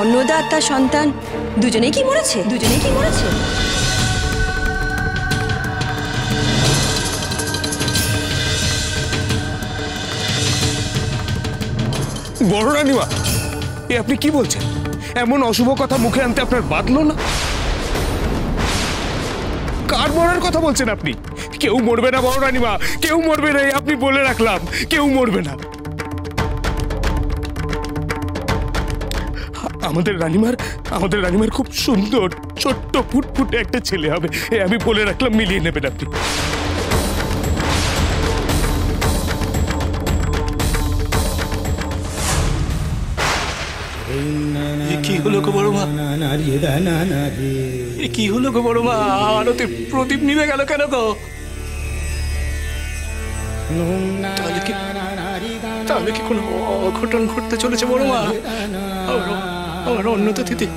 অন্নদা আর তার সন্তান দুজনেই কি মরেছে? বড় রানীমা, এ আপনি কি বলছেন? এমন অশুভ কথা মুখে আনতে আপনার বাধলো না? কার মরার কথা বলছেন আপনি? কেউ মরবে না বড় রানীমা, কেউ মরবে না, আপনি বলে রাখলাম, কেউ মরবে না। আমাদের রানীমার খুব সুন্দর ছোট্ট ফুটফুটে একটা ছেলে হবে, আমি বলে রাখলাম, মিলিয়ে নেবেন আপনি। কি হলো গো বড় মা? কি হলো গো বড় মা? আরতে প্রদীপ নিভে গেল কেন গো? তাহলে কি কোনো অঘটন ঘটতে চলেছে বড় মা? আমার অন্যতা দিদি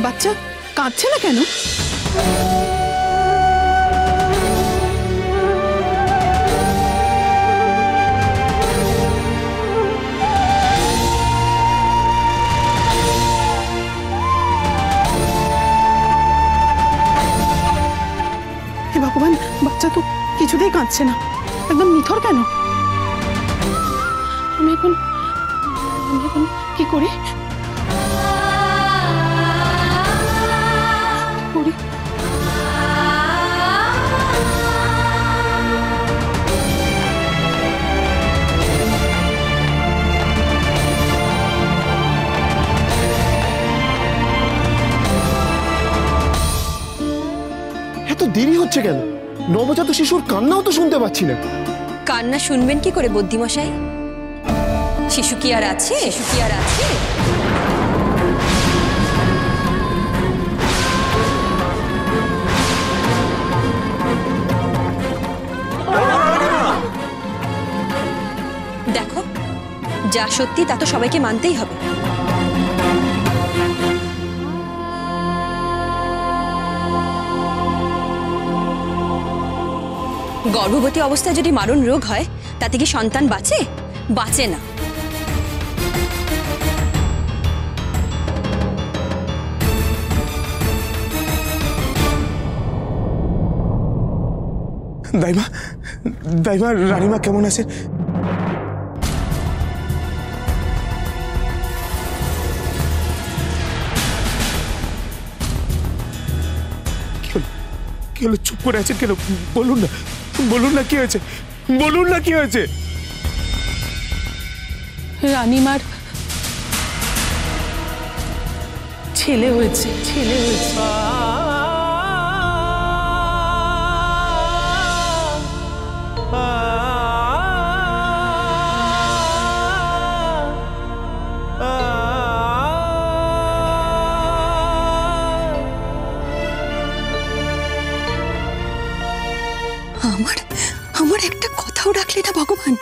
বাচ্চা কাঁদছে না কেন? হে ভগবান, বাচ্চা তো কিছুতেই কাঁদছে না, একদম নিথর কেন? আমি এখন কি করি? এত দেরি হচ্ছে কেন? নবজাত শিশুর কান্নাও তো শুনতে পাচ্ছি না। কান্না শুনবেন কি করে বুদ্ধিমশাই? শিশু কি আর আছে? দেখো, যা সত্যি তা তো সবাইকে মানতেই হবে। গর্ভবতী অবস্থায় যদি মারণ রোগ হয়, তাতে কি সন্তান বাঁচে না। দাইমা রানীমা কেমন আছে? কি হলো? চুপ করে আছেন কেন? বলুন না কি হয়েছে? রানীমার ছেলে হয়েছে। আমার একটা কথাও রাখলে না ভগবান।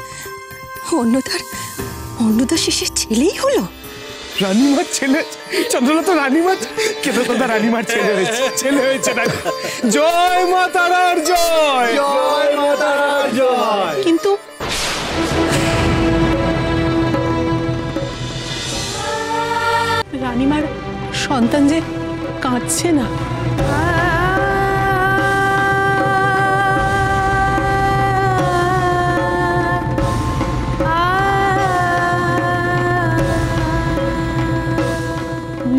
অন্নদার শিশুর ছেলেই হলো। রানীমার ছেলে? চন্দ্রলতা রানীমার ছেলে হয়েছে। জয় মা তারার জয়। কিন্তু রানীমার সন্তান যে কাঁদছে না।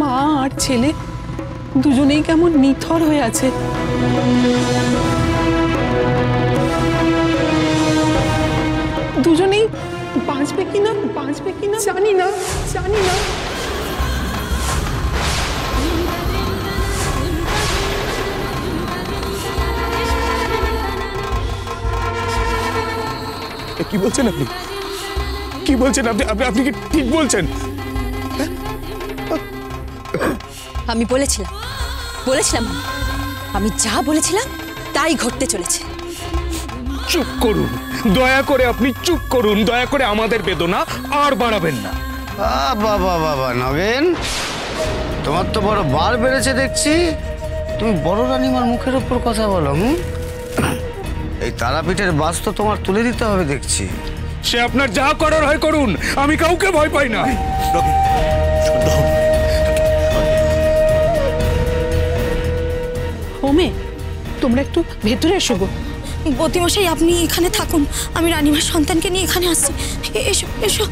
মা আর ছেলে দুজনেই কেমন নিথর হয়ে আছে। দুজনেই বাঁচবে কিনা জানি না। কি বলছেন আপনি? আপনি কি ঠিক বলছেন? আমি বলেছিলাম আমি যা বলেছিলাম তাই ঘটতে চলেছে। চুপ করুন, দয়া করে আপনি চুপ করুন, দয়া করে আমাদের বেদনা আর বাড়াবেন না। বাবা বাবা নগেন, তোমার তো বড় বার বেড়েছে দেখছি। তুমি বড় রানীমার মুখের উপর কথা বলো। এই তারাপীঠের বাস তো তোমার তুলে দিতে হবে দেখছি। সে আপনার যা করার হয় করুন, আমি কাউকে ভয় পাই না। ওমে, তোমরা একটু ভেতরে এসো গো। বৌদিমশাই আপনি এখানে থাকুন, আমি রানীমার সন্তানকে নিয়ে এখানে আসছি। এসো এসো।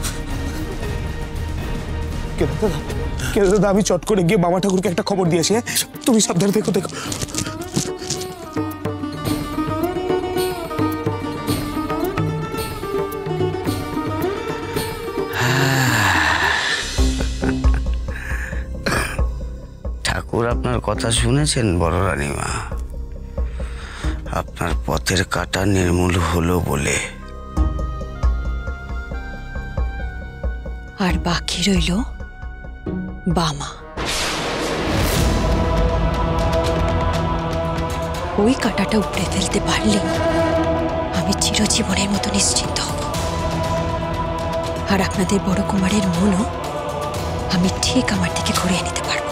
কেন দাদা, আমি চট করে গিয়ে মামা ঠাকুরকে একটা খবর দিয়েছি। তুমি সাবধানে দেখো দেখো। ঠাকুর আপনার কথা শুনেছেন বড় রানীমা। আপনার পথের কাঁটা নির্মূল হলো বলে। আর বাকি রইল বামা। ওই কাঁটাটা উপড়ে ফেলতে পারলে আমি চিরজীবনের মতো নিশ্চিন্ত হব। আর আপনাদের বড় কুমারের মনও আমি ঠিক আমার দিকে ঘুরিয়ে নিতে পারবো।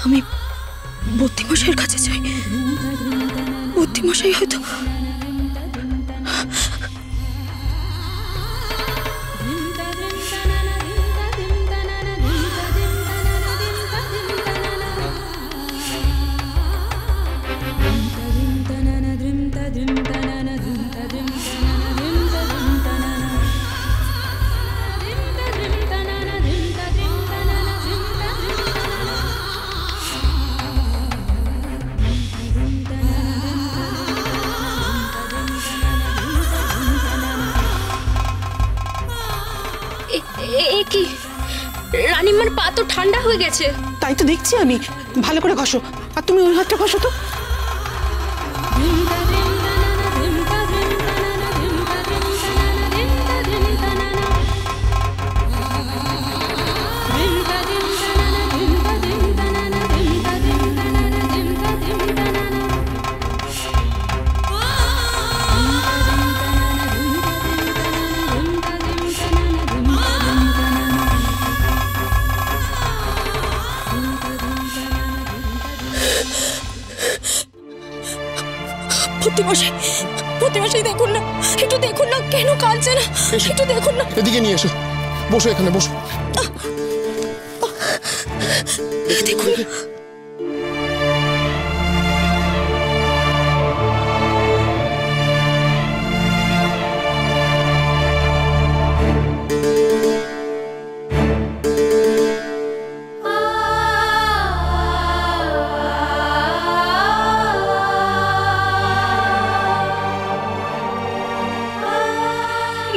আমি বুদ্ধিমশাইয়ের কাছে চাই। বুদ্ধিমশাই হয়তো কি রানীমার পা তো ঠান্ডা হয়ে গেছে। তাই তো দেখছি আমি। ভালো করে ঘষো। আর তুমি ওই হাতটা ঘষো তো। বুদ্ধিমশাই, বুদ্ধিমশাই দেখুন না, একটু দেখুন না, কেন কাঁদছে না, একটু দেখুন না। এদিকে নিয়ে এসো, বসো এখানে বসো। দেখুন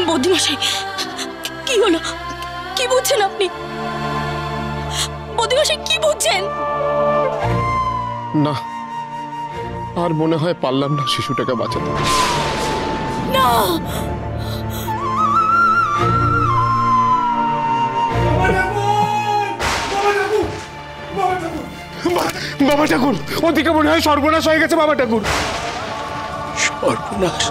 বৌদিমশাই, কি হলো? কি বুঝছেন আপনি? বৌদিমশাই কি বুঝছেন? না, আর মনে হয় পারলাম না শিশুটাকে বাঁচাতে। না, বাবা ঠাকুর, ওদিকে মনে হয় সর্বনাশ হয়ে গেছে। বাবা ঠাকুর, সর্বনাশ।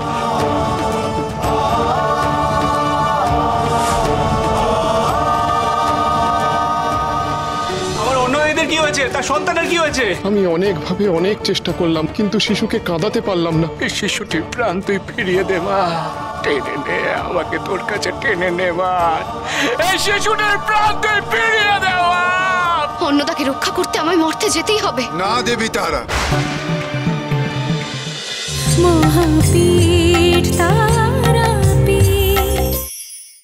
কি হয়েছে? তার সন্তানের কি হয়েছে? আমি অনেকভাবে অনেক চেষ্টা করলাম, কিন্তু শিশুকে কাঁদাতে পারলাম না। এই শিশুটির প্রাণ তুই ফিরিয়ে দে মা। টেনে নে আমাকে তোর কাছে, টেনে নে মা। এই শিশুটির প্রাণ তুই ফিরিয়ে দে মা। অন্নদাকে রক্ষা করতে আমায় মরতে যেতেই হবে। না দেবী তারা। মহাপীর